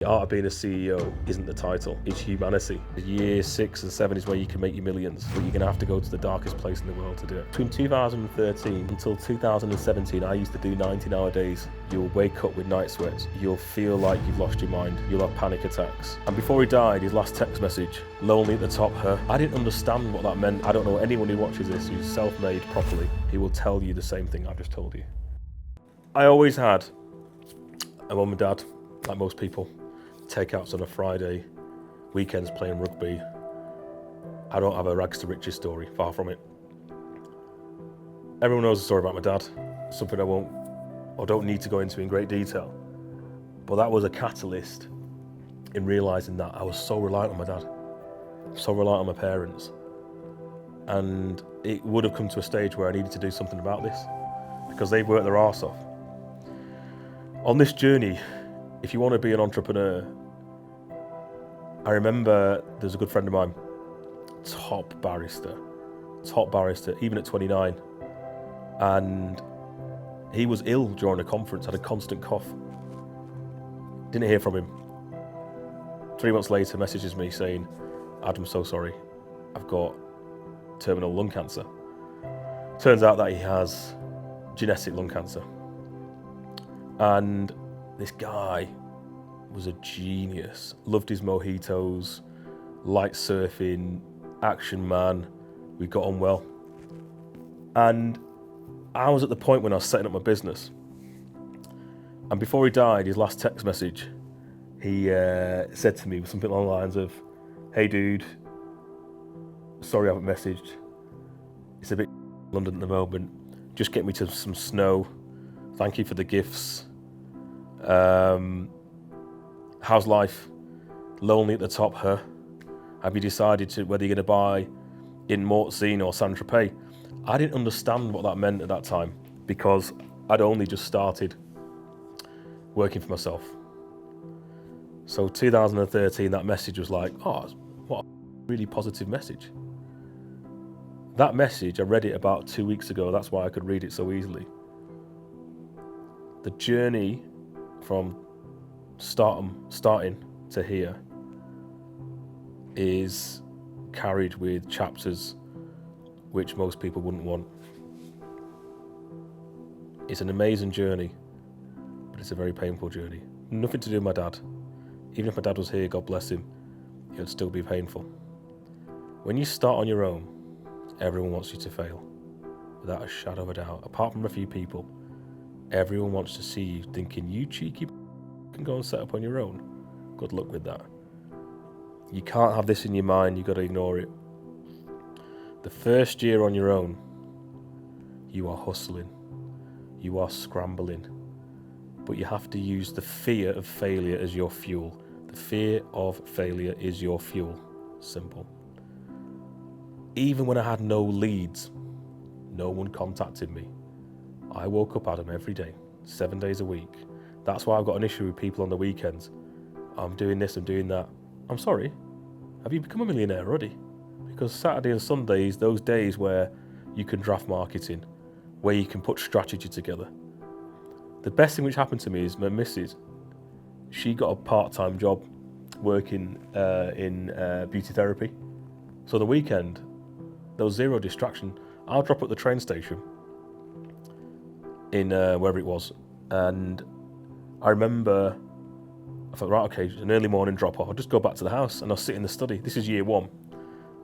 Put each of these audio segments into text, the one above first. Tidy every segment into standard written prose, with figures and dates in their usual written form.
The art of being a CEO isn't the title, it's humanity. Year 6 and 7 is where you can make your millions, but you're going to have to go to the darkest place in the world to do it. Between 2013 until 2017, I used to do 19-hour days. You'll wake up with night sweats, you'll feel like you've lost your mind, you'll have panic attacks. And before he died, his last text message, lonely at the top, her. I didn't understand what that meant. I don't know anyone who watches this who's self-made properly, he will tell you the same thing I've just told you. I always had a mum and dad, like most people. Takeouts on a Friday, weekends playing rugby. I don't have a rags to riches story, far from it. Everyone knows the story about my dad, something I won't or don't need to go into in great detail. But that was a catalyst in realising that I was so reliant on my dad, so reliant on my parents. And it would have come to a stage where I needed to do something about this because they've worked their arse off. On this journey, if you want to be an entrepreneur, I remember there's a good friend of mine, top barrister, even at 29. And he was ill during a conference, had a constant cough. Didn't hear from him. 3 months later, messages me saying, "Adam, so sorry, I've got terminal lung cancer." Turns out that he has genetic lung cancer. And this guy was a genius, loved his mojitos, liked surfing, action man, we got on well. And I was at the point when I was setting up my business. And before he died, his last text message, he said to me something along the lines of, "Hey dude, sorry I haven't messaged. It's a bit London at the moment. Just get me to some snow. Thank you for the gifts. How's life? Lonely at the top, huh? Have you decided whether you're going to buy in Mortzine or Saint-Tropez?" I didn't understand what that meant at that time because I'd only just started working for myself. So 2013, that message was like, oh, what a really positive message. That message, I read it about 2 weeks ago. That's why I could read it so easily. The journey from starting to here is carried with chapters which most people wouldn't want. It's an amazing journey, but it's a very painful journey. Nothing to do with my dad. Even if my dad was here, God bless him, it would still be painful. When you start on your own, everyone wants you to fail, without a shadow of a doubt. Apart from a few people, everyone wants to see you thinking, you cheeky can go and set up on your own. Good luck with that. You can't have this in your mind, you've got to ignore it. The first year on your own, you are hustling, you are scrambling, but you have to use the fear of failure as your fuel. The fear of failure is your fuel. Simple. Even when I had no leads, no one contacted me. I woke up, Adam, every day, 7 days a week. That's why I've got an issue with people on the weekends. I'm doing this, I'm doing that. I'm sorry, have you become a millionaire already? Because Saturday and Sunday is those days where you can draft marketing, where you can put strategy together. The best thing which happened to me is my missus, she got a part-time job working in beauty therapy. So the weekend, there was zero distraction. I'll drop at the train station in wherever it was, and I remember I thought, right, okay, an early morning drop off, I'll just go back to the house and I'll sit in the study. This is year 1.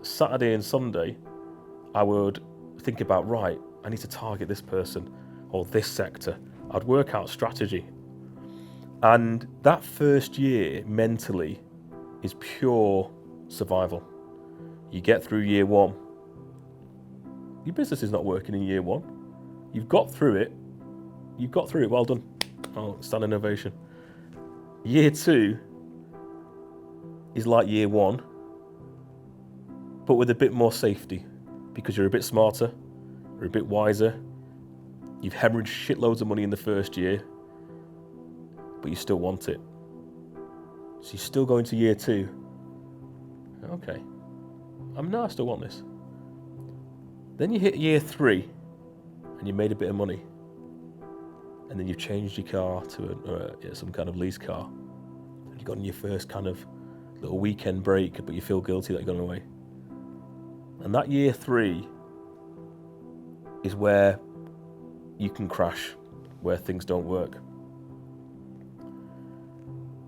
Saturday and Sunday, I would think about, right, I need to target this person or this sector. I'd work out strategy. And that first year mentally is pure survival. You get through year 1. Your business is not working in year 1. You've got through it. Well done. Oh, standing ovation. Year 2 is like year 1, but with a bit more safety because you're a bit smarter, you're a bit wiser. You've hemorrhaged shitloads of money in the first year, but you still want it. So you still go into year 2. Okay, I still want this. Then you hit year 3 and you made a bit of money. and then you've changed your car to some kind of lease car, You got on your first kind of little weekend break, but you feel guilty that you're going away. And that year 3 is where you can crash, where things don't work.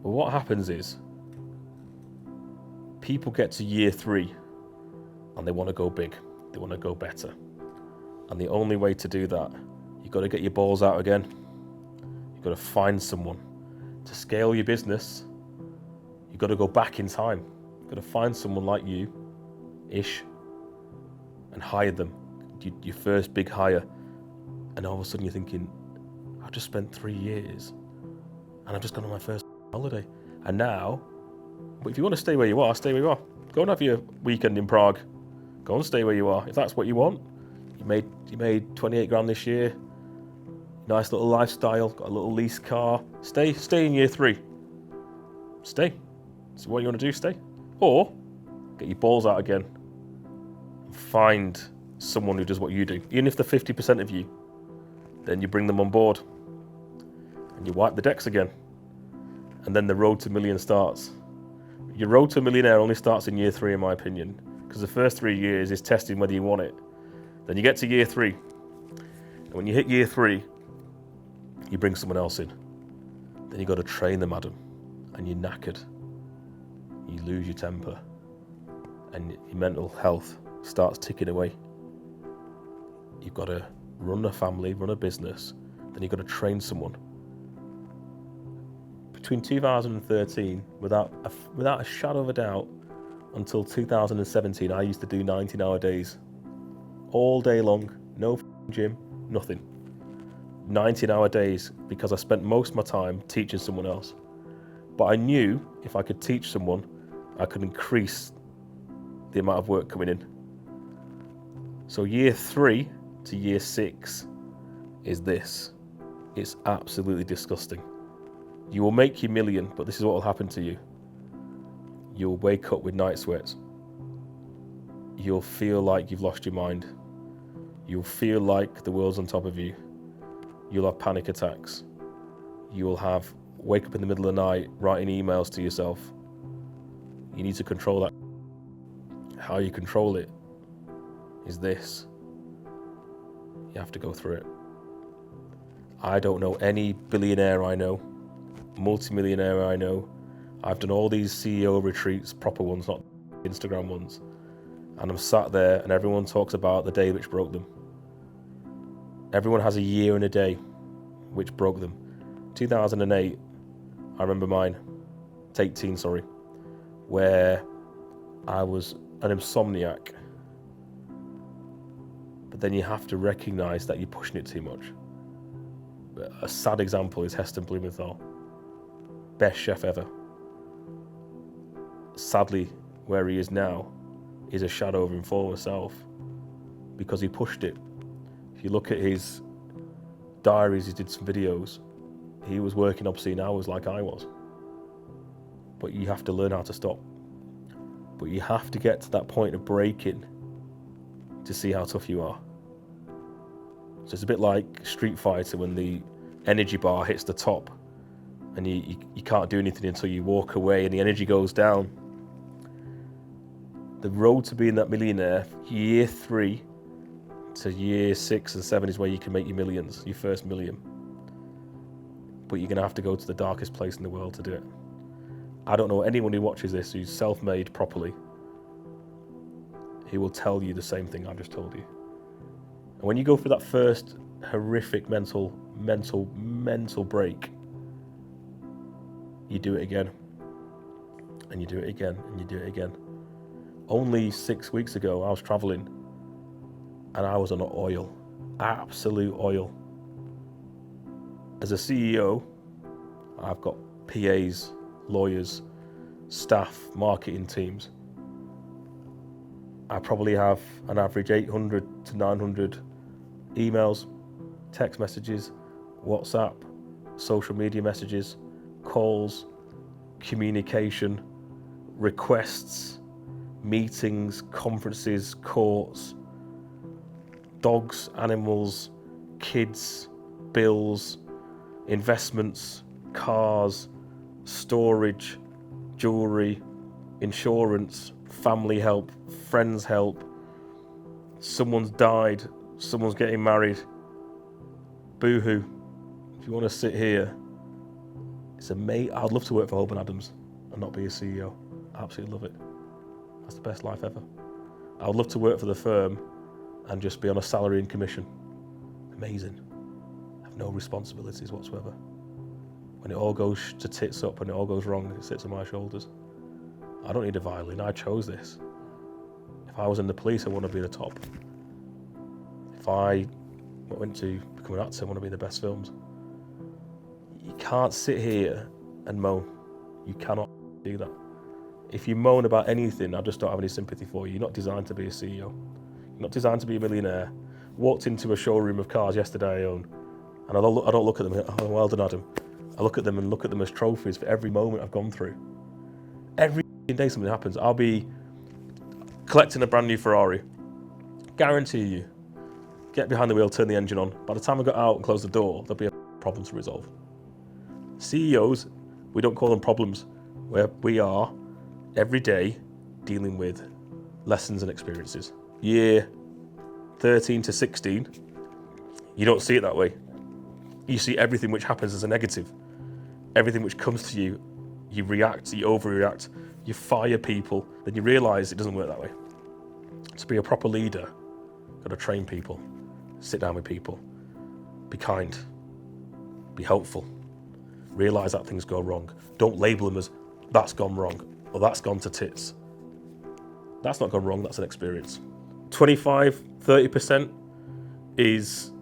But what happens is, people get to year 3 and they want to go big, they want to go better. And the only way to do that, you've got to get your balls out again. You've got to find someone to scale your business. You've got to go back in time. You've got to find someone like you-ish and hire them, your first big hire. And all of a sudden you're thinking, I've just spent 3 years and I've just gone on my first holiday. And now, but if you want to stay where you are, stay where you are. Go and have your weekend in Prague. Go and stay where you are. If that's what you want, you made 28 grand this year. Nice little lifestyle, got a little lease car. Stay in year 3. Stay. So what you want to do, stay. Or get your balls out again and find someone who does what you do. Even if they're 50% of you, then you bring them on board and you wipe the decks again. And then the road to million starts. Your road to millionaire only starts in year 3, in my opinion, because the first 3 years is testing whether you want it. Then you get to year 3. And when you hit year 3, you bring someone else in. Then you got to train them, Adam, and you're knackered. You lose your temper and your mental health starts ticking away. You've got to run a family, run a business, then you've got to train someone. Between 2013, without a shadow of a doubt, until 2017, I used to do 19-hour days. All day long, no gym, nothing. 19-hour days, because I spent most of my time teaching someone else. But I knew if I could teach someone, I could increase the amount of work coming in. So year 3 to year 6 is this. It's absolutely disgusting. You will make your million, but this is what will happen to you. You'll wake up with night sweats. You'll feel like you've lost your mind. You'll feel like the world's on top of you. You'll have panic attacks. You'll wake up in the middle of the night writing emails to yourself. You need to control that. How you control it is this. You have to go through it. I don't know any billionaire I know, multimillionaire I know. I've done all these CEO retreats, proper ones, not Instagram ones. And I'm sat there and everyone talks about the day which broke them. Everyone has a year and a day which broke them. 2008, I remember mine, 18, where I was an insomniac. But then you have to recognize that you're pushing it too much. A sad example is Heston Blumenthal, best chef ever. Sadly, where he is now is a shadow of his former self because he pushed it. If you look at his diaries, he did some videos. He was working obscene hours like I was. But you have to learn how to stop. But you have to get to that point of breaking to see how tough you are. So it's a bit like Street Fighter when the energy bar hits the top and you can't do anything until you walk away and the energy goes down. The road to being that millionaire, year 3 to year 6 and 7 is where you can make your millions, your first million. But you're going to have to go to the darkest place in the world to do it. I don't know anyone who watches this who's self-made properly. He will tell you the same thing I've just told you. And when you go through that first horrific mental break, you do it again. And you do it again, and you do it again. Only 6 weeks ago, I was traveling and I was on oil, absolute oil. As a CEO, I've got PAs, lawyers, staff, marketing teams. I probably have an average 800 to 900 emails, text messages, WhatsApp, social media messages, calls, communication, requests, meetings, conferences, courts, dogs, animals, kids, bills, investments, cars, storage, jewellery, insurance, family help, friends help, someone's died, someone's getting married. Boo-hoo. If you want to sit here, it's amazing. I'd love to work for Holborn Adams and not be a CEO. I absolutely love it. That's the best life ever. I would love to work for the firm and just be on a salary and commission. Amazing. I have no responsibilities whatsoever. When it all goes to tits up and it all goes wrong, it sits on my shoulders. I don't need a violin. I chose this. If I was in the police, I want to be the top. If I went to become an actor, I want to be in the best films. You can't sit here and moan. You cannot do that. If you moan about anything, I just don't have any sympathy for you. You're not designed to be a CEO. You're not designed to be a millionaire. Walked into a showroom of cars yesterday I own, and I don't look at them and go, oh, well done, Adam. I look at them as trophies for every moment I've gone through. Every day something happens. I'll be collecting a brand new Ferrari. Guarantee you, get behind the wheel, turn the engine on. By the time I got out and close the door, there'll be a problem to resolve. CEOs, we don't call them problems. We are every day dealing with lessons and experiences. Year 13 to 16, you don't see it that way. You see everything which happens as a negative. Everything which comes to you, you react, you overreact, you fire people, then you realise it doesn't work that way. To be a proper leader, you've got to train people, sit down with people, be kind, be helpful, realise that things go wrong. Don't label them as, that's gone wrong, or that's gone to tits. That's not gone wrong, that's an experience. 25, 30% is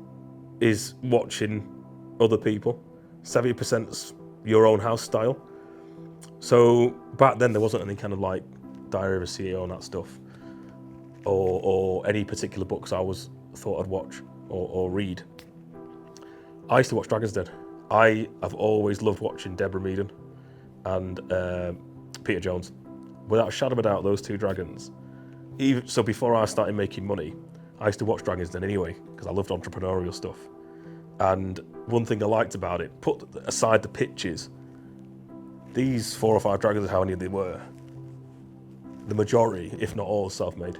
watching other people. 70%'s your own house style. So back then there wasn't any kind of like Diary of a CEO and that stuff, or any particular books I thought I'd watch or read. I used to watch Dragon's Den. I have always loved watching Deborah Meaden and Peter Jones. Without a shadow of a doubt, those two dragons. So before I started making money, I used to watch Dragon's Den anyway, because I loved entrepreneurial stuff. And one thing I liked about it, put aside the pitches, these 4 or 5 dragons, how many they were, the majority, if not all, self-made.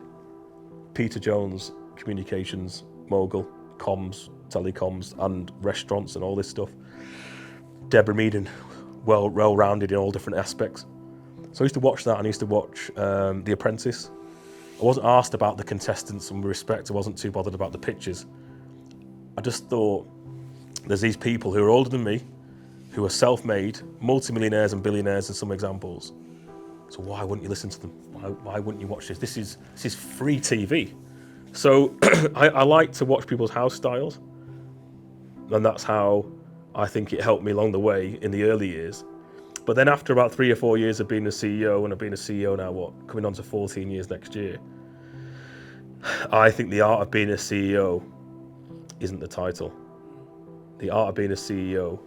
Peter Jones, communications, mogul, comms, telecoms, and restaurants and all this stuff. Deborah Meaden, well-rounded in all different aspects. So I used to watch that, and I used to watch The Apprentice. I wasn't asked about the contestants and respect. I wasn't too bothered about the pitches. I just thought, there's these people who are older than me, who are self-made, multimillionaires and billionaires in some examples. So why wouldn't you listen to them? Why wouldn't you watch this? This is free TV. So I like to watch people's house styles, and that's how I think it helped me along the way in the early years. But then after about 3 or 4 years of being a CEO, and I've been a CEO now, coming on to 14 years next year, I think the art of being a CEO isn't the title. The art of being a CEO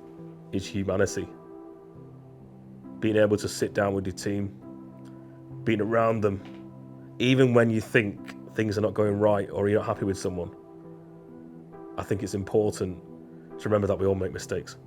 is humanity. Being able to sit down with your team, being around them, even when you think things are not going right or you're not happy with someone. I think it's important to remember that we all make mistakes.